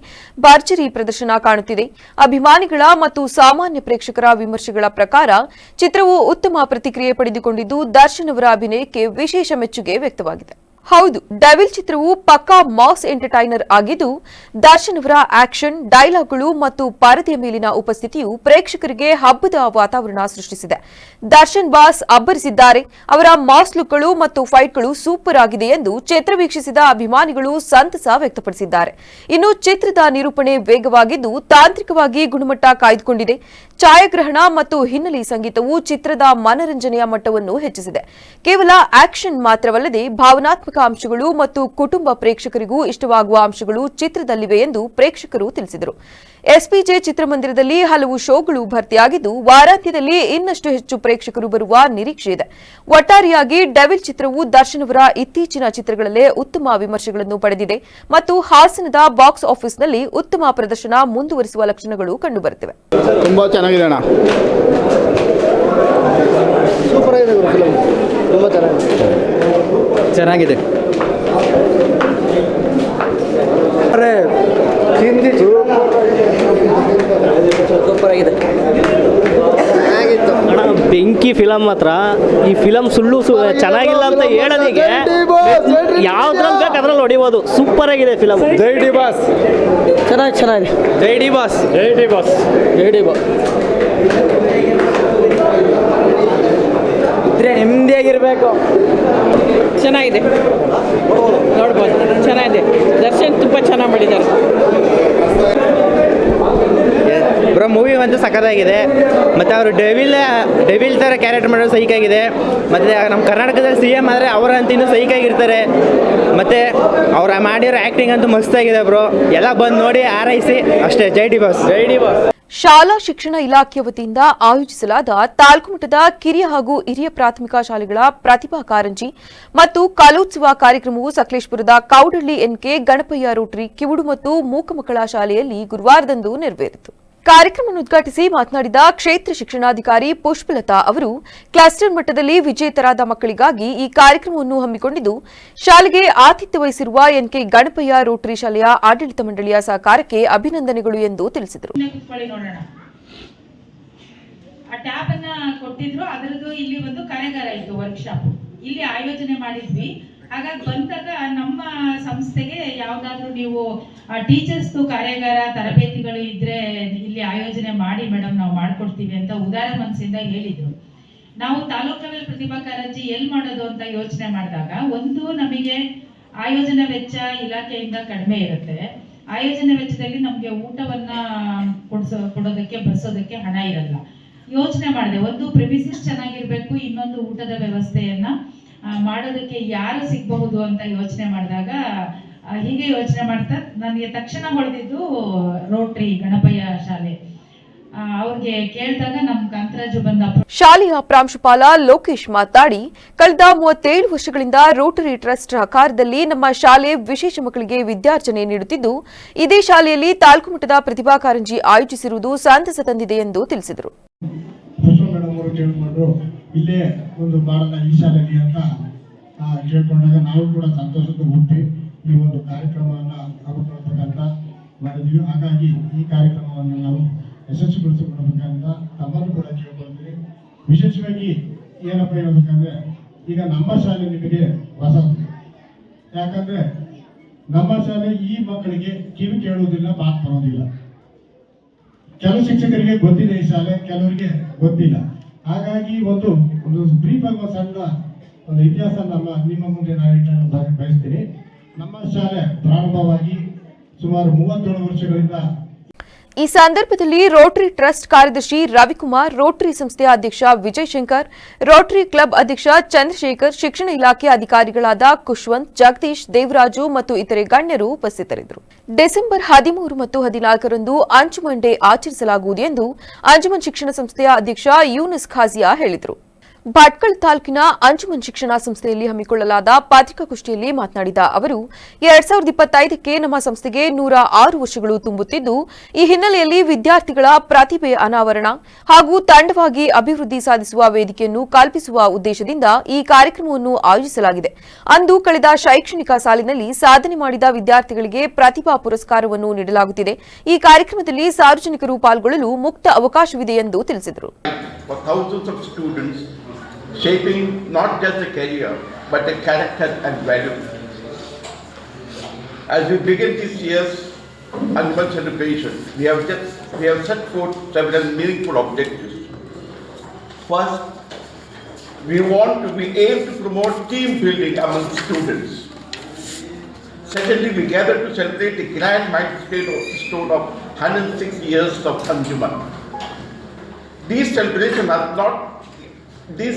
ಭರ್ಜರಿ ಪ್ರದರ್ಶನ ಕಾಣುತ್ತಿದೆ. ಅಭಿಮಾನಿಗಳ ಮತ್ತು ಸಾಮಾನ್ಯ ಪ್ರೇಕ್ಷಕರ ವಿಮರ್ಶೆಗಳ ಪ್ರಕಾರ ಚಿತ್ರವು ಉತ್ತಮ ಪ್ರತಿಕ್ರಿಯೆ ಪಡೆದುಕೊಂಡಿದ್ದು ದರ್ಶನ್ ಅವರ ಅಭಿನಯಕ್ಕೆ ವಿಶೇಷ ಮೆಚ್ಚುಗೆ ವ್ಯಕ್ತವಾಗಿದೆ. ಹೌದು, ಡೆವಿಲ್ ಚಿತ್ರವು ಪಕ್ಕಾ ಮಾಸ್ ಎಂಟರ್ಟೈನರ್ ಆಗಿದ್ದು ದರ್ಶನ್ ಅವರ ಆಕ್ಷನ್, ಡೈಲಾಗ್ಗಳು ಮತ್ತು ಪರದೆಯ ಮೇಲಿನ ಉಪಸ್ಥಿತಿಯು ಪ್ರೇಕ್ಷಕರಿಗೆ ಹಬ್ಬದ ವಾತಾವರಣ ಸೃಷ್ಟಿಸಿದೆ. ದರ್ಶನ್ ಬಾಸ್ ಅಬ್ಬರಿಸಿದ್ದಾರೆ. ಅವರ ಮಾಸ್ ಲುಕ್ಗಳು ಮತ್ತು ಫೈಟ್ಗಳು ಸೂಪರ್ ಆಗಿದೆ ಎಂದು ಚಿತ್ರ ವೀಕ್ಷಿಸಿದ ಅಭಿಮಾನಿಗಳು ಸಂತಸ ವ್ಯಕ್ತಪಡಿಸಿದ್ದಾರೆ. ಇನ್ನು ಚಿತ್ರದ ನಿರೂಪಣೆ ವೇಗವಾಗಿದ್ದು ತಾಂತ್ರಿಕವಾಗಿ ಗುಣಮಟ್ಟ ಕಾಯ್ದುಕೊಂಡಿದೆ. ಛಾಯಾಗ್ರಹಣ ಮತ್ತು ಹಿನ್ನೆಲೆ ಸಂಗೀತವು ಚಿತ್ರದ ಮನರಂಜನೆಯ ಮಟ್ಟವನ್ನು ಹೆಚ್ಚಿಸಿದೆ. ಕೇವಲ ಆಕ್ಷನ್ ಮಾತ್ರವಲ್ಲದೆ ಭಾವನಾತ್ಮಕ ಅಂಶಗಳು ಮತ್ತು ಕುಟುಂಬ ಪ್ರೇಕ್ಷಕರಿಗೂ ಇಷ್ಟವಾಗುವ ಅಂಶಗಳು ಚಿತ್ರದಲ್ಲಿವೆ ಎಂದು ಪ್ರೇಕ್ಷಕರು ತಿಳಿಸಿದರು. SPJ ಚಿತ್ರಮಂದಿರದಲ್ಲಿ ಹಲವು ಶೋಗಳು ಭರ್ತಿಯಾಗಿದ್ದು ವಾರಾಂತ್ಯದಲ್ಲಿ ಇನ್ನಷ್ಟು ಹೆಚ್ಚು ಪ್ರೇಕ್ಷಕರು ಬರುವ ನಿರೀಕ್ಷೆ ಇದೆ. ಒಟ್ಟಾರೆಯಾಗಿ ಡೆವಿಲ್ ಚಿತ್ರವು ದರ್ಶನ್ ಅವರ ಇತ್ತೀಚಿನ ಚಿತ್ರಗಳಲ್ಲೇ ಉತ್ತಮ ವಿಮರ್ಶೆಗಳನ್ನು ಪಡೆದಿದೆ ಮತ್ತು ಹಾಸನದ ಬಾಕ್ಸ್ ಆಫೀಸ್ನಲ್ಲಿ ಉತ್ತಮ ಪ್ರದರ್ಶನ ಮುಂದುವರಿಸುವ ಲಕ್ಷಣಗಳು ಕಂಡುಬರುತ್ತಿವೆ. ತುಂಬಾ ಚೆನ್ನಾಗಿದೆ ಅಣ್ಣ, ಸೂಪರ್ ಆಗಿದೆ ಫಿಲಮ್, ತುಂಬಾ ಚೆನ್ನಾಗಿದೆ. ಸೂಪರ್ ಆಗಿದೆ ಅಣ್ಣ, ಬೆಂಕಿ ಫಿಲಮ್ ಮಾತ್ರ. ಈ ಫಿಲಮ್ ಸುಳ್ಳು ಚೆನ್ನಾಗಿಲ್ಲ ಅಂತ ಹೇಳೋದಿಗೆ ಯಾವ್ದ್ರಲ್ಲಿ ಬೇಕು ಅದ್ರಲ್ಲಿ ಹೊಡಿಬೋದು. ಸೂಪರ್ ಆಗಿದೆ ಫಿಲಮ್. ಜೈ ಡಿ ಬಾಸ್, ಚೆನ್ನಾಗಿದೆ. ಜೈ ಡಿ ಬಾಸ್, ಜೈ ಡಿ ಬಾಸ್, ಜೈ ಡಿ ಬಾಸ್. ಇದ್ರೆ ನೆಮ್ಮದಿಯಾಗಿರ್ಬೇಕು. ಚೆನ್ನಾಗಿದೆ, ನೋಡ್ಬೋದು, ಚೆನ್ನಾಗಿದೆ. ದರ್ಶನ್ ತುಂಬ ಚೆನ್ನಾಗಿ ಮಾಡಿದ್ದಾರೆ. ಬ್ರೋ ಮೂವಿ ಒಂದು ಸಖತ್ತಾಗಿದೆ. ಮತ್ತು ಅವರು ಡೆವಿಲ್ ಥರ ಕ್ಯಾರೆಕ್ಟರ್ ಮಾಡೋದು ಸೈಕಾಗಿದೆ. ಮತ್ತು ನಮ್ಮ ಕರ್ನಾಟಕದಲ್ಲಿ CM ಆದರೆ ಅವರಂತ ಇನ್ನೂ ಸೈಕಾಗಿರ್ತಾರೆ. ಮತ್ತು ಅವ್ರು ಮಾಡಿರೋ ಆ್ಯಕ್ಟಿಂಗ್ ಅಂತೂ ಮಸ್ತಾಗಿದೆ ಬ್ರೋ. ಎಲ್ಲ ಬಂದು ನೋಡಿ ಆರೈಸಿ ಅಷ್ಟೇ. ಜೈ ಡಿ ಬಾಸ್, ಜೈ ಡಿ ಬಾಸ್. ಶಾಲಾ ಶಿಕ್ಷಣ ಇಲಾಖೆ ವತಿಯಿಂದ ಆಯೋಜಿಸಲಾದ ತಾಲೂಕು ಮಟ್ಟದ ಕಿರಿಯ ಹಾಗೂ ಹಿರಿಯ ಪ್ರಾಥಮಿಕ ಶಾಲೆಗಳ ಪ್ರತಿಭಾ ಕಾರಂಜಿ ಮತ್ತು ಕಲೋತ್ಸವ ಕಾರ್ಯಕ್ರಮವು ಸಕಲೇಶಪುರದ ಕೌಡಳ್ಳಿ NK ಗಣಪಯ್ಯ ರೋಟರಿ ಕಿವುಡು ಮತ್ತು ಮೂಕಮಕ್ಕಳ ಶಾಲೆಯಲ್ಲಿ ಗುರುವಾರದಂದು ನೆರವೇರಿತು. ಕಾರ್ಯಕ್ರಮವನ್ನು ಉದ್ಘಾಟಿಸಿ ಮಾತನಾಡಿದ ಕ್ಷೇತ್ರ ಶಿಕ್ಷಣಾಧಿಕಾರಿ ಪುಷ್ಪಲತಾ ಅವರು ಕ್ಲಸ್ಟರ್ ಮಟ್ಟದಲ್ಲಿ ವಿಜೇತರಾದ ಮಕ್ಕಳಿಗಾಗಿ ಈ ಕಾರ್ಯಕ್ರಮವನ್ನು ಹಮ್ಮಿಕೊಂಡಿದ್ದು ಶಾಲೆಗೆ ಆತಿಥ್ಯ ವಹಿಸಿರುವ NK ಗಣಪಯ್ಯ ರೋಟರಿ ಶಾಲೆಯ ಆಡಳಿತ ಮಂಡಳಿಯ ಸಹಕಾರಕ್ಕೆ ಅಭಿನಂದನೆಗಳು ಎಂದು ತಿಳಿಸಿದರು. ಟ್ಯಾಬ್ ಅನ್ನ ಕೊಟ್ಟಿದ್ರು, ಅದರದ್ದು ಇಲ್ಲಿ ಒಂದು ಕಾರ್ಯಾಗಾರ ಇತ್ತು, ವರ್ಕ್ಶಾಪ್ ಇಲ್ಲಿ ಆಯೋಜನೆ ಮಾಡಿದ್ವಿ. ಹಾಗಾಗಿ ಬಂದಾಗ ನಮ್ಮ ಸಂಸ್ಥೆಗೆ ಯಾವ್ದಾದ್ರು ನೀವು ಟೀಚರ್ಸ್ ಕಾರ್ಯಾಗಾರ ತರಬೇತಿಗಳು ಇದ್ರೆ ಇಲ್ಲಿ ಆಯೋಜನೆ ಮಾಡಿ ಮೇಡಮ್, ನಾವು ಮಾಡ್ಕೊಡ್ತೀವಿ ಅಂತ ಉದಾರ ಮನಸ್ಸಿಂದ ಹೇಳಿದ್ರು. ನಾವು ತಾಲೂಕು ಲೆವೆಲ್ ಪ್ರತಿಭಾ ಕಾರಂಜಿ ಎಲ್ಲಿ ಮಾಡೋದು ಅಂತ ಯೋಚನೆ ಮಾಡಿದಾಗ, ಒಂದು ನಮಗೆ ಆಯೋಜನಾ ವೆಚ್ಚ ಇಲಾಖೆಯಿಂದ ಕಡಿಮೆ ಇರುತ್ತೆ. ಆಯೋಜನೆ ವೆಚ್ಚದಲ್ಲಿ ನಮಗೆ ಊಟವನ್ನ ಕೊಡೋದಕ್ಕೆ ಬಡಿಸೋದಕ್ಕೆ ಹಣ ಇರಲ್ಲ. ಯೋಚನೆ ಮಾಡಿದೆ, ಒಂದು ಪ್ರಿಮಿಸಿಸ್ ಚೆನ್ನಾಗಿರ್ಬೇಕು, ಇನ್ನೊಂದು ಊಟದ ವ್ಯವಸ್ಥೆಯನ್ನ ಮಾಡೋದಕ್ಕೆ ಯಾರು ಸಿಗಬಹುದು ಅಂತ ಯೋಚನೆ ಮಾಡಿದಾಗ ಹೀಗೆ ಯೋಚನೆ ಮಾಡ್ತಾ ನನಗೆ ತಕ್ಷಣ ಹೊಳೆದಿದ್ದು ರೋಟ್ರಿ ಗಣಪಯ್ಯ ಶಾಲೆ. ಅವ್ರಿಗೆ ಕೇಳಿದಾಗ ನಮ್ ಕಾಂತರಾಜು ಬಂದ ಶಾಲೆಯ ಪ್ರಾಂಶುಪಾಲ ಲೋಕೇಶ್ ಮಾತನಾಡಿ, ಕಳೆದ 37 ವರ್ಷಗಳಿಂದ ರೋಟರಿ ಟ್ರಸ್ಟ್ ಸಹಕಾರದಲ್ಲಿ ನಮ್ಮ ಶಾಲೆ ವಿಶೇಷ ಮಕ್ಕಳಿಗೆ ವಿದ್ಯಾರ್ಜನೆ ನೀಡುತ್ತಿದ್ದು, ಇದೇ ಶಾಲೆಯಲ್ಲಿ ತಾಲೂಕು ಮಟ್ಟದ ಪ್ರತಿಭಾ ಕಾರಂಜಿ ಆಯೋಜಿಸಿರುವುದು ಸಂತಸ ತಂದಿದೆ ಎಂದು ತಿಳಿಸಿದರು. ಇಲ್ಲೇ ಒಂದು ಮಾಡೋಣ ಈ ಶಾಲೆಗೆ ಅಂತ ಕೇಳ್ಕೊಂಡಾಗ ನಾವು ಕೂಡ ಸಂತೋಷದ ಹುಟ್ಟಿ ಈ ಒಂದು ಕಾರ್ಯಕ್ರಮವನ್ನು ಹಮ್ಮಿಕೊಳ್ಳಬೇಕಂತ ಮಾಡಿದ್ವಿ. ಹಾಗಾಗಿ ಈ ಕಾರ್ಯಕ್ರಮವನ್ನು ನಾವು ಯಶಸ್ವಿಗೊಳಿಸಿಕೊಡ್ಬೇಕಂತ ತಮ್ಮನ್ನು ಕೂಡ ಕೇಳ್ಕೊಳ್ತೀವಿ. ವಿಶೇಷವಾಗಿ ಏನಪ್ಪ ಹೇಳ್ಬೇಕಂದ್ರೆ, ಈಗ ನಮ್ಮ ಶಾಲೆ ನಿಮಗೆ ಹೊಸದು. ಯಾಕಂದ್ರೆ ನಮ್ಮ ಶಾಲೆ ಈ ಮಕ್ಕಳಿಗೆ ಕಿವಿ ಕೇಳುವುದಿಲ್ಲ, ಮಾತು ಬರೋದಿಲ್ಲ. ಕೆಲವು ಶಿಕ್ಷಕರಿಗೆ ಗೊತ್ತಿದೆ ಈ ಶಾಲೆ, ಕೆಲವರಿಗೆ ಗೊತ್ತಿಲ್ಲ. ಹಾಗಾಗಿ ಒಂದು ಬ್ರೀಫ್ ಆಗಿ ಒಂದು ಸಣ್ಣ ಒಂದು ಇತಿಹಾಸ ನಿಮ್ಮ ಮುಂದೆ ನಾನು ಬಯಸ್ತೀನಿ. ನಮ್ಮ ಶಾಲೆ ಪ್ರಾರಂಭವಾಗಿ ಸುಮಾರು 37 ವರ್ಷಗಳಿಂದ. ಈ ಸಂದರ್ಭದಲ್ಲಿ ರೋಟರಿ ಟ್ರಸ್ಟ್ ಕಾರ್ಯದರ್ಶಿ ರವಿಕುಮಾರ್, ರೋಟರಿ ಸಂಸ್ಥೆಯ ಅಧ್ಯಕ್ಷ ವಿಜಯ್ ಶಂಕರ್, ರೋಟರಿ ಕ್ಲಬ್ ಅಧ್ಯಕ್ಷ ಚಂದ್ರಶೇಖರ್, ಶಿಕ್ಷಣ ಇಲಾಖೆ ಅಧಿಕಾರಿಗಳಾದ ಖುಷ್ವಂತ್, ಜಗದೀಶ್, ದೇವರಾಜು ಮತ್ತು ಇತರೆ ಗಣ್ಯರು ಉಪಸ್ಥಿತರಿದ್ದರು. ಡಿಸೆಂಬರ್ 13 ಮತ್ತು 14ರಂದು ಅಂಜುಮನ್ ಡೇ ಆಚರಿಸಲಾಗುವುದು ಎಂದು ಅಂಜುಮನ್ ಶಿಕ್ಷಣ ಸಂಸ್ಥೆಯ ಅಧ್ಯಕ್ಷ ಯೂನಿಸ್ ಖಾಜಿಯಾ ಹೇಳಿದರು. ಭಟ್ಕಳ ತಾಲೂಕಿನ ಅಂಜುಮನ್ ಶಿಕ್ಷಣ ಸಂಸ್ಥೆಯಲ್ಲಿ ಹಮ್ಮಿಕೊಳ್ಳಲಾದ ಪತ್ರಿಕಾಗೋಷ್ಠಿಯಲ್ಲಿ ಮಾತನಾಡಿದ ಅವರು, 2025ಕ್ಕೆ ನಮ್ಮ ಸಂಸ್ಥೆಗೆ 106 ವರ್ಷಗಳು ತುಂಬುತ್ತಿದ್ದು, ಈ ಹಿನ್ನೆಲೆಯಲ್ಲಿ ವಿದ್ಯಾರ್ಥಿಗಳ ಪ್ರತಿಭೆ ಅನಾವರಣ ಹಾಗೂ ತಂಡವಾಗಿ ಅಭಿವೃದ್ಧಿ ಸಾಧಿಸುವ ವೇದಿಕೆಯನ್ನು ಕಲ್ಪಿಸುವ ಉದ್ದೇಶದಿಂದ ಈ ಕಾರ್ಯಕ್ರಮವನ್ನು ಆಯೋಜಿಸಲಾಗಿದೆ. ಅಂದು ಕಳೆದ ಶೈಕ್ಷಣಿಕ ಸಾಲಿನಲ್ಲಿ ಸಾಧನೆ ಮಾಡಿದ ವಿದ್ಯಾರ್ಥಿಗಳಿಗೆ ಪ್ರತಿಭಾ ಪುರಸ್ಕಾರವನ್ನು ನೀಡಲಾಗುತ್ತಿದೆ. ಈ ಕಾರ್ಯಕ್ರಮದಲ್ಲಿ ಸಾರ್ವಜನಿಕರು ಪಾಲ್ಗೊಳ್ಳಲು ಮುಕ್ತ ಅವಕಾಶವಿದೆ ಎಂದು ತಿಳಿಸಿದರು. Shaping not just a career but a character and values. As we begin this year's annual celebration, we have set forth several meaningful objectives. First, we aim to promote team building among students. Secondly, we gather to celebrate the grand milestone of 106 years of Anjuman. These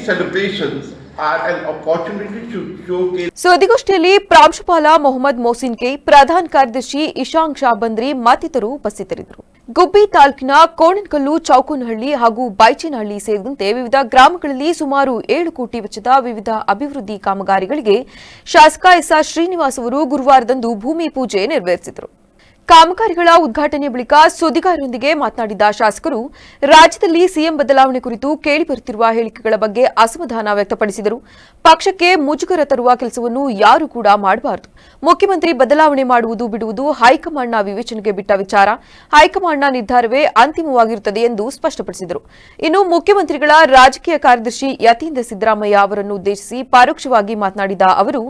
celebrations are an opportunity to showcase. ಸುದ್ದಿಗೋಷ್ಠಿಯಲ್ಲಿ ಪ್ರಾಂಶುಪಾಲ Mohammed Mohsin K, ಪ್ರಧಾನ ಕಾರ್ಯದರ್ಶಿ ಇಶಾಂಕ್ ಶಾ ಬಂದ್ರಿ ಮತ್ತಿತರರು ಉಪಸ್ಥಿತರಿದ್ದರು. ಗುಬ್ಬಿ ತಾಲೂಕಿನ ಕೋಣನಕಲ್ಲು, ಚೌಕೋನಹಳ್ಳಿ ಹಾಗೂ ಬೈಚೇನಹಳ್ಳಿ ಸೇರಿದಂತೆ ವಿವಿಧ ಗ್ರಾಮಗಳಲ್ಲಿ ಸುಮಾರು 7 ಕೋಟಿ ವೆಚ್ಚದ ವಿವಿಧ ಅಭಿವೃದ್ಧಿ ಕಾಮಗಾರಿಗಳಿಗೆ ಶಾಸಕ ಎಸ್ಆರ್ ಶ್ರೀನಿವಾಸ್ ಅವರು ಗುರುವಾರದಂದು ಭೂಮಿ ಪೂಜೆ ನೆರವೇರಿಸಿದರು. ಕಾಮಗಾರಿಗಳ ಉದ್ಘಾಟನೆ ಬಳಿಕ ಸುದ್ದಿಗಾರರೊಂದಿಗೆ ಮಾತನಾಡಿದ ಶಾಸಕರು, ರಾಜ್ಯದಲ್ಲಿ ಸಿಎಂ ಬದಲಾವಣೆ ಕುರಿತು ಕೇಳಿಬರುತ್ತಿರುವ ಹೇಳಿಕೆಗಳ ಬಗ್ಗೆ ಅಸಮಾಧಾನ ವ್ಯಕ್ತಪಡಿಸಿದರು. ಪಕ್ಷಕ್ಕೆ ಮುಜುಗರ ತರುವ ಕೆಲಸವನ್ನು ಯಾರೂ ಕೂಡ ಮಾಡಬಾರದು. ಮುಖ್ಯಮಂತ್ರಿ ಬದಲಾವಣೆ ಮಾಡುವುದು ಬಿಡುವುದು ಹೈಕಮಾಂಡ್ನ ವಿವೇಚನೆಗೆ ಬಿಟ್ಟ ವಿಚಾರ. ಹೈಕಮಾಂಡ್ನ ನಿರ್ಧಾರವೇ ಅಂತಿಮವಾಗಿರುತ್ತದೆ ಎಂದು ಸ್ಪಷ್ಟಪಡಿಸಿದರು. ಇನ್ನು ಮುಖ್ಯಮಂತ್ರಿಗಳ ರಾಜಕೀಯ ಕಾರ್ಯದರ್ಶಿ ಯತೀಂದ್ರ ಸಿದ್ದರಾಮಯ್ಯ ಅವರನ್ನು ಉದ್ದೇಶಿಸಿ ಪರೋಕ್ಷವಾಗಿ ಮಾತನಾಡಿದ ಅವರು,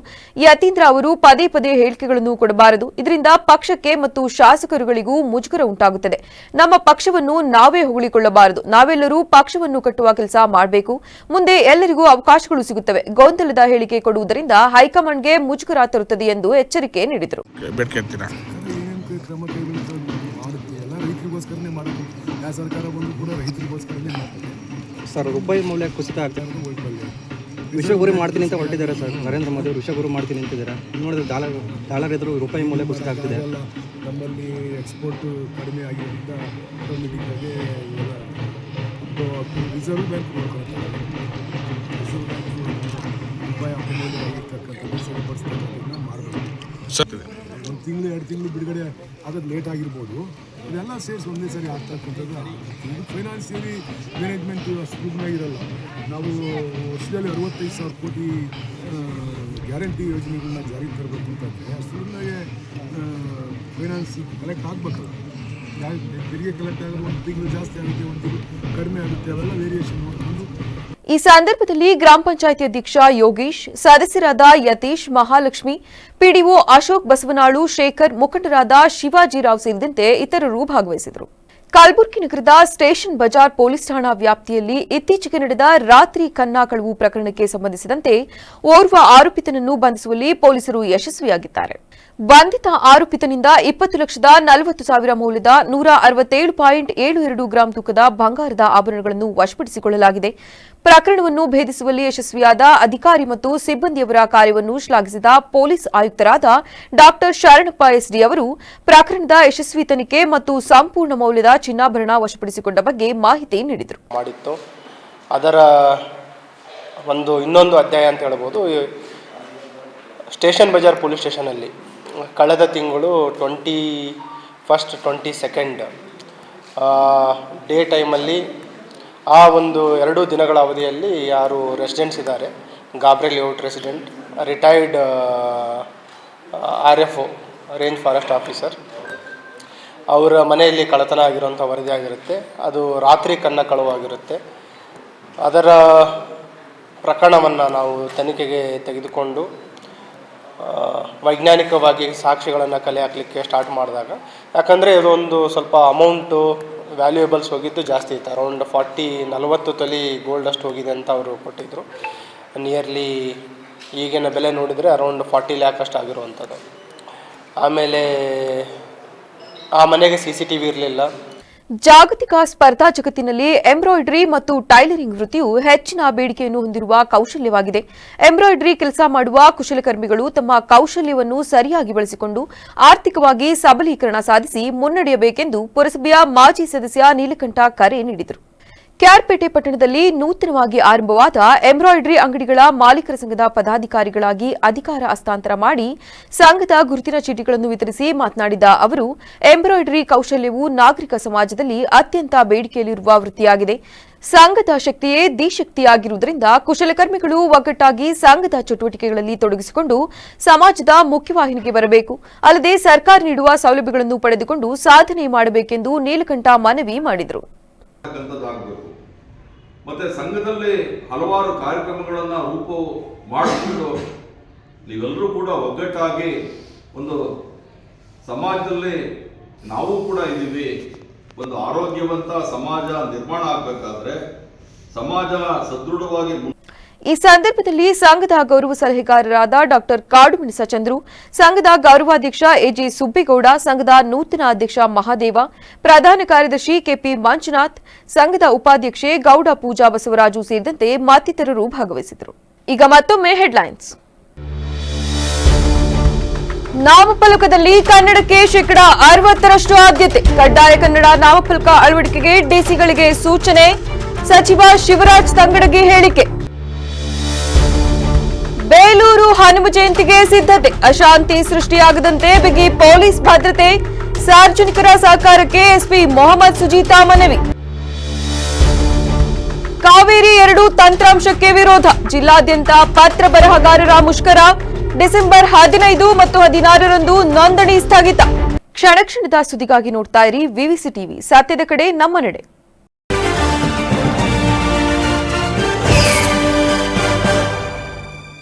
ಯತೀಂದ್ರ ಅವರು ಪದೇ ಪದೇ ಹೇಳಿಕೆಗಳನ್ನು ಕೊಡಬಾರದು. ಇದರಿಂದ ಪಕ್ಷಕ್ಕೆ ಮತ್ತು ಶಾಸಕರುಗಳಿಗೂ ಮುಜುಗರ ಉಂಟಾಗುತ್ತದೆ. ನಮ್ಮ ಪಕ್ಷವನ್ನು ನಾವೇ ಹೊಗಳಿಕೊಳ್ಳಬಾರದು. ನಾವೆಲ್ಲರೂ ಪಕ್ಷವನ್ನು ಕಟ್ಟುವ ಕೆಲಸ ಮಾಡಬೇಕು. ಮುಂದೆ ಎಲ್ಲರಿಗೂ ಅವಕಾಶಗಳು ಸಿಗುತ್ತವೆ. ಗೊಂದಲದ ಹೇಳಿಕೆ ಕೊಡುವುದರಿಂದ ಹೈಕಮಾಂಡ್ಗೆ ಮುಜುಗರ ತರುತ್ತದೆ ಎಂದು ಎಚ್ಚರಿಕೆ ನೀಡಿದರು. ಸರ್, ರೂಪಾಯಿ ಮೌಲ್ಯ ಕುಸಿತ ಆಗ್ತದೆ. ವಿಶ್ವಗುರು ಮಾಡ್ತೀನಿ ಅಂತ ಹೊರಟಿದ್ದಾರೆ ಸರ್. ನರೇಂದ್ರ ಮೋದಿ ಅವರು ವಿಶ್ವಗುರು ಮಾಡ್ತೀನಿ ಅಂತಿದ್ದಾರೆ. ನೋಡಿದ್ರೆ ಡಾಲರ್ ಎದುರು ರೂಪಾಯಿ ಮೌಲ್ಯ ಕುಸಿತ ಆಗ್ತಿದೆ. ನಮ್ಮಲ್ಲಿ ಎಕ್ಸ್ಪೋರ್ಟ್ ಕಡಿಮೆ ಆಗಿರೋದ್ರಿಂದ ಆಟೋಮೆಟಿಕ್ಕಾಗಿ ರಿಸರ್ವ್ ಬ್ಯಾಂಕ್ ರೂಪಾಯಿ ಅಪಮೌಲ್ಯವಾಗಿರ್ತಕ್ಕಂಥದ್ದು ಸರಿಪಡಿಸ್ತಕ್ಕಂಥದ್ದನ್ನ ಮಾಡಬೇಕು. 1 ತಿಂಗಳು 2 ತಿಂಗಳು ಬಿಡುಗಡೆ ಆಗೋದು ಲೇಟ್ ಆಗಿರ್ಬೋದು. ಇದೆಲ್ಲ ಸೇರಿಸಿ ಒಂದೇ ಸರಿ ಆಗ್ತಕ್ಕಂಥದ್ದು. ಇದು ಫೈನಾನ್ಸಿಯಲಿ ಮ್ಯಾನೇಜ್ಮೆಂಟು ಅಷ್ಟು ದುಡ್ಡಾಗಿರಲ್ಲ. ನಾವು ವರ್ಷದಲ್ಲಿ 65,000 ಕೋಟಿ ಗ್ಯಾರಂಟಿ ಯೋಜನೆಗಳನ್ನ ಜಾರಿಗೆ ತರಬೇಕು ಅಂತಂದರೆ ಅಷ್ಟು ದುಡ್ಡಾಗೆ ಫೈನಾನ್ಸ್ ಕಲೆಕ್ಟ್ ಆಗಬೇಕಲ್ಲ. ತೆರಿಗೆ ಕಲೆಕ್ಟ್ ಆಗೋದು 1 ತಿಂಗಳು ಜಾಸ್ತಿ ಆಗುತ್ತೆ, 1 ತಿಂಗಳು ಕಡಿಮೆ ಆಗುತ್ತೆ. ಅವೆಲ್ಲ ವೇರಿಯೇಷನ್ ನೋಡಿಕೊಂಡು. ಈ ಸಂದರ್ಭದಲ್ಲಿ ಗ್ರಾಮ ಪಂಚಾಯಿತಿ ಅಧ್ಯಕ್ಷ ಯೋಗೇಶ್, ಸದಸ್ಯರಾದ ಯತೀಶ್, ಮಹಾಲಕ್ಷ್ಮಿ, ಪಿಡಿಒ ಅಶೋಕ್ ಬಸವನಾಳು, ಶೇಖರ್, ಮುಖಂಡರಾದ ಶಿವಾಜಿರಾವ್ ಸೇರಿದಂತೆ ಇತರರು ಭಾಗವಹಿಸಿದರು. ಕಲಬುರಗಿ ನಗರದ ಸ್ಟೇಷನ್ ಬಜಾರ್ ಪೊಲೀಸ್ ಠಾಣಾ ವ್ಯಾಪ್ತಿಯಲ್ಲಿ ಇತ್ತೀಚೆಗೆ ನಡೆದ ರಾತ್ರಿ ಕನ್ನ ಕಳವು ಪ್ರಕರಣಕ್ಕೆ ಸಂಬಂಧಿಸಿದಂತೆ ಓರ್ವ ಆರೋಪಿತನನ್ನು ಬಂಧಿಸುವಲ್ಲಿ ಪೊಲೀಸರು ಯಶಸ್ವಿಯಾಗಿದ್ದಾರೆ. ಬಂಧಿತ ಆರೋಪಿತನಿಂದ 20,40,000 ಮೌಲ್ಯದ 167.72 ಗ್ರಾಂ ತೂಕದ ಬಂಗಾರದ ಆಭರಣಗಳನ್ನು ವಶಪಡಿಸಿಕೊಳ್ಳಲಾಗಿದೆ. ಪ್ರಕರಣವನ್ನು ಭೇದಿಸುವಲ್ಲಿ ಯಶಸ್ವಿಯಾದ ಅಧಿಕಾರಿ ಮತ್ತು ಸಿಬ್ಬಂದಿಯವರ ಕಾರ್ಯವನ್ನು ಶ್ಲಾಘಿಸಿದ ಪೊಲೀಸ್ ಆಯುಕ್ತರಾದ ಡಾ ಶರಣಪ್ಪ ಎಸ್ಡಿ ಅವರು ಪ್ರಕರಣದ ಯಶಸ್ವಿ ತನಿಖೆ ಮತ್ತು ಸಂಪೂರ್ಣ ಮೌಲ್ಯದ ಚಿನ್ನಾಭರಣ ವಶಪಡಿಸಿಕೊಂಡ ಬಗ್ಗೆ ಮಾಹಿತಿ ನೀಡಿದರು. ಅದರ ಇನ್ನೊಂದು ಅಧ್ಯಾಯ ಅಂತ ಹೇಳ್ಬೋದು. ಸ್ಟೇಷನ್ ಬಜಾರ್ ಪೊಲೀಸ್ ಸ್ಟೇಷನಲ್ಲಿ ಕಳೆದ ತಿಂಗಳು 21, 22 ಡೇ ಟೈಮಲ್ಲಿ ಆ ಒಂದು 2 ದಿನಗಳ ಅವಧಿಯಲ್ಲಿ ಯಾರು ರೆಸಿಡೆಂಟ್ಸ್ ಇದ್ದಾರೆ, ಗಾಬ್ರೆ layout resident, retired RFO range forest officer, ಅವರ ಮನೆಯಲ್ಲಿ ಕಳ್ಳತನ ಆಗಿರುವಂಥ ವರದಿ ಆಗಿರುತ್ತೆ. ಅದು ರಾತ್ರಿ ಕಳ್ಳವಾಗಿರುತ್ತೆ. ಅದರ ಪ್ರಕರಣವನ್ನು ನಾವು ತನಿಖೆಗೆ ತೆಗೆದುಕೊಂಡು ವೈಜ್ಞಾನಿಕವಾಗಿ ಸಾಕ್ಷಿಗಳನ್ನು ಕಲೆ ಹಾಕಲಿಕ್ಕೆ ಸ್ಟಾರ್ಟ್ ಮಾಡಿದಾಗ, ಯಾಕಂದರೆ ಇದೊಂದು ಸ್ವಲ್ಪ ಅಮೌಂಟು ವ್ಯಾಲ್ಯೂಯೇಬಲ್ಸ್ ಹೋಗಿದ್ದು ಜಾಸ್ತಿ ಇತ್ತು. ಅರೌಂಡ್ 40 ತೊಲಿ ಗೋಲ್ಡ್ ಅಷ್ಟು ಹೋಗಿದೆ ಅಂತ ಅವರು ಕೊಟ್ಟಿದ್ದರು. ನಿಯರ್ಲಿ ಈಗಿನ ಬೆಲೆ ನೋಡಿದರೆ ಅರೌಂಡ್ 40 ಲ್ಯಾಕ್ ಅಷ್ಟು ಆಗಿರುವಂಥದ್ದು. ಆಮೇಲೆ ಆ ಮನೆಗೆ CCTV ಇರಲಿಲ್ಲ. ಜಾಗತಿಕ ಸ್ಪರ್ಧಾ ಜಗತ್ತಿನಲ್ಲಿ ಎಂಬ್ರಾಯ್ಡರಿ ಮತ್ತು ಟೈಲರಿಂಗ್ ವೃತ್ತಿಯು ಹೆಚ್ಚಿನ ಬೇಡಿಕೆಯನ್ನು ಹೊಂದಿರುವ ಕೌಶಲ್ಯವಾಗಿದೆ. ಎಂಬ್ರಾಯ್ಡರಿ ಕೆಲಸ ಮಾಡುವ ಕುಶಲಕರ್ಮಿಗಳು ತಮ್ಮ ಕೌಶಲ್ಯವನ್ನು ಸರಿಯಾಗಿ ಬಳಸಿಕೊಂಡು ಆರ್ಥಿಕವಾಗಿ ಸಬಲೀಕರಣ ಸಾಧಿಸಿ ಮುನ್ನಡೆಯಬೇಕೆಂದು ಪುರಸಭೆಯ ಮಾಜಿ ಸದಸ್ಯ ನೀಲಕಂಠ ಕರೆ ನೀಡಿದರು. ಕ್ಯಾರ್ಪೇಟೆ ಪಟ್ಟಣದಲ್ಲಿ ನೂತನವಾಗಿ ಆರಂಭವಾದ ಎಂಬ್ರಾಯ್ಡರಿ ಅಂಗಡಿಗಳ ಮಾಲೀಕರ ಸಂಘದ ಪದಾಧಿಕಾರಿಗಳಾಗಿ ಅಧಿಕಾರ ಹಸ್ತಾಂತರ ಮಾಡಿ ಸಂಘದ ಗುರುತಿನ ಚೀಟಿಗಳನ್ನು ವಿತರಿಸಿ ಮಾತನಾಡಿದ ಅವರು, ಎಂಬ್ರಾಯ್ಡರಿ ಕೌಶಲ್ಯವು ನಾಗರಿಕ ಸಮಾಜದಲ್ಲಿ ಅತ್ಯಂತ ಬೇಡಿಕೆಯಲ್ಲಿರುವ ವೃತ್ತಿಯಾಗಿದೆ. ಸಂಘದ ಶಕ್ತಿಯೇ ದಿಶಕ್ತಿಯಾಗಿರುವುದರಿಂದ ಕುಶಲಕರ್ಮಿಗಳು ಒಗ್ಗಟ್ಟಾಗಿ ಸಂಘದ ಚಟುವಟಿಕೆಗಳಲ್ಲಿ ತೊಡಗಿಸಿಕೊಂಡು ಸಮಾಜದ ಮುಖ್ಯವಾಹಿನಿಗೆ ಬರಬೇಕು. ಅಲ್ಲದೆ ಸರ್ಕಾರ ನೀಡುವ ಸೌಲಭ್ಯಗಳನ್ನು ಪಡೆದುಕೊಂಡು ಸಾಧನೆ ಮಾಡಬೇಕೆಂದು ನೀಲಕಂಠ ಮನವಿ ಮಾಡಿದರು. ಮತ್ತೆ ಸಂಘದಲ್ಲಿ ಹಲವಾರು ಕಾರ್ಯಕ್ರಮಗಳನ್ನು ರೂಪ ಮಾಡಿಕೊಂಡು ನೀವೆಲ್ಲರೂ ಕೂಡ ಒಗ್ಗಟ್ಟಾಗಿ ಒಂದು ಸಮಾಜದಲ್ಲಿ ನಾವು ಕೂಡ ಇದ್ದೀವಿ. ಒಂದು ಆರೋಗ್ಯವಂತ ಸಮಾಜ ನಿರ್ಮಾಣ ಆಗಬೇಕಾದ್ರೆ ಸಮಾಜ ಸದೃಢವಾಗಿ. ಈ ಸಂದರ್ಭದಲ್ಲಿ ಸಂಘದ ಗೌರವ ಸಲಹೆಗಾರರಾದ ಡಾ ಕಾಡುಮಣಿಸ ಚಂದ್ರು, ಸಂಘದ ಗೌರವಾಧ್ಯಕ್ಷ ಎಜಿ ಸುಬ್ಬೇಗೌಡ, ಸಂಘದ ನೂತನ ಅಧ್ಯಕ್ಷ ಮಹಾದೇವ, ಪ್ರಧಾನ ಕಾರ್ಯದರ್ಶಿ ಕೆಪಿ ಮಂಜುನಾಥ್, ಸಂಘದ ಉಪಾಧ್ಯಕ್ಷೆ ಗೌಡ ಪೂಜಾ ಬಸವರಾಜು ಸೇರಿದಂತೆ ಮತ್ತಿತರರು ಭಾಗವಹಿಸಿದರು. ಈಗ ಮತ್ತೊಮ್ಮೆ ಹೆಡ್ಲೈನ್ಸ್. ನಾಮಫಲಕದಲ್ಲಿ ಕನ್ನಡಕ್ಕೆ 60% ಆದ್ಯತೆ, ಕಡ್ಡಾಯ ಕನ್ನಡ ನಾಮಫಲಕ ಅಳವಡಿಕೆಗೆ ಡಿಸಿಗಳಿಗೆ ಸೂಚನೆ, ಸಚಿವ ಶಿವರಾಜ್ ತಂಗಡಗಿ ಹೇಳಿಕೆ. ಬೇಲೂರು ಹನುಮ ಜಯಂತಿಗೆ ಸಿದ್ಧತೆ, ಅಶಾಂತಿ ಸೃಷ್ಟಿಯಾಗದಂತೆ ಬಿಗಿ ಪೊಲೀಸ್ ಭದ್ರತೆ, ಸಾರ್ವಜನಿಕರ ಸಹಕಾರಕ್ಕೆ ಎಸ್ಪಿ ಮೊಹಮ್ಮದ್ ಸುಜೀತಾ ಮನವಿ. ಕಾವೇರಿ 2 ತಂತ್ರಾಂಶಕ್ಕೆ ವಿರೋಧ, ಜಿಲ್ಲಾದ್ಯಂತ ಪತ್ರ ಬರಹಗಾರರ ಮುಷ್ಕರ, ಡಿಸೆಂಬರ್ 15 ಮತ್ತು 16ರಂದು ನೋಂದಣಿ ಸ್ಥಗಿತ. ಕ್ಷಣ ಕ್ಷಣದ ಸುದ್ದಿಗಾಗಿ ನೋಡ್ತಾ ಇರಿ ವಿವಿಸಿ ಟಿವಿ, ಸತ್ಯದ ಕಡೆ ನಮ್ಮ ನಡೆ.